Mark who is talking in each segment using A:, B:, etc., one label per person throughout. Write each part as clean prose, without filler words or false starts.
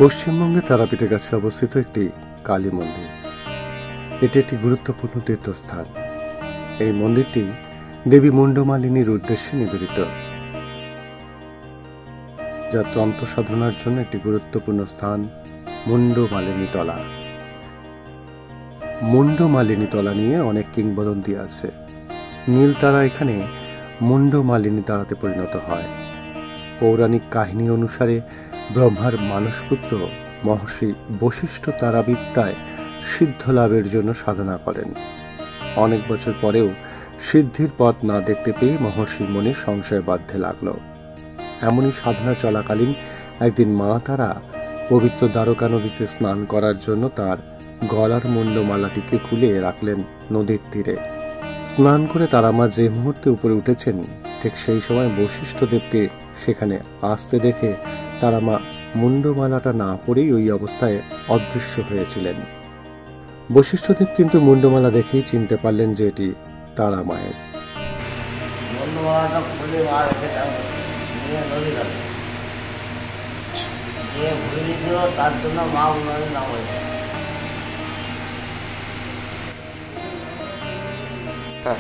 A: পশ্চিমবঙ্গে তারাপীঠের কাছে অবস্থিত একটি কালী মন্দির। এটি একটি গুরুত্বপূর্ণ তীর্থস্থান। এই মন্দিরটি দেবী মুন্ডমালিনীর উদ্দেশ্যে নিবেদিত, যা তন্ত্র সাধনার জন্য একটি গুরুত্বপূর্ণ স্থান। মুন্ডমালিনী তলা। মুন্ডমালিনী তলা নিয়ে অনেক কিংবদন্তি আছে। নীল তারা এখানে মুন্ডমালিনী তারাতে পরিণত হয়। পৌরাণিক কাহিনী অনুসারে ব্রহ্মার মানসপুত্র মহর্ষি বশিষ্ঠ তারাবিদ্যায় সিদ্ধ লাভের জন্য সাধনা করেন। অনেক বছর পরেও সিদ্ধির পথ না দেখতে পেয়ে মহর্ষির মনে সংশয় বাঁধতে লাগল। এমনই সাধনা চলাকালীন একদিন মা তারা পবিত্র দ্বারকা নদীতে স্নান করার জন্য তার গলার মুন্ডমালাটিকে খুলে রাখলেন নদীর তীরে। স্নান করে তারা মা যে মুহূর্তে উপরে উঠেছেন, ঠিক সেই সময় বশিষ্ঠদেবকে সেখানে আসতে দেখে তারা মা মুন্ডমালাটা না পরেই ওই অবস্থায় অদৃশ্য হয়েছিলেন। বশিষ্ঠদেব কিন্তু মুন্ডমালা দেখেই চিনতে পারলেন যে এটি তারা মায়ের।
B: মুন্ডমালাটা খুলে মা রেখে নিয়ে নদী ঘাটে দিয়ে ভুলে দিল, তার জন্য মা উন্নয়নের নাম হয়েছে।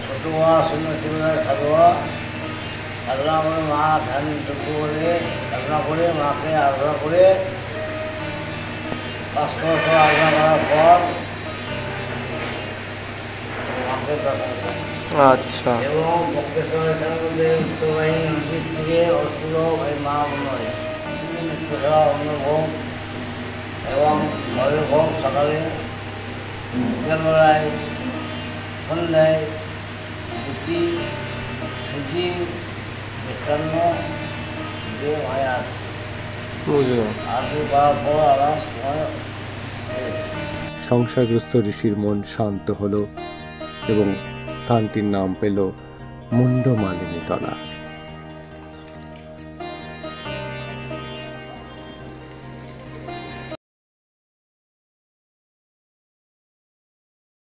B: ছোট মা শূন্য শিবরায় সাধুয়া সাধনা করে মা ধ্যান যোগ্য করে সাধনা করে মাকে আরাধনা করে 5 বছর আরাধনা করার পর মাকে দর্শন করে।
C: আচ্ছা।
B: এবং বক্রেশ্বরের মধ্যে উত্তরবাহিনী নদীর থেকে অস্ত্র ওই মা উন্নয় নিত্যসেবা অন্নভোগ এবং ঘরের ভোগ সকালে বিকেলবেলায় সন্ধ্যায় লুচি সুজি মিষ্টান্ন দিয়ে মায়া
C: বুঝলাম।
B: আরতি করার পর আবার সময়
A: সংসারগ্রস্ত ঋষির মন শান্ত হল এবং স্থানটির নাম পেল মুন্ডমালিনী তলা।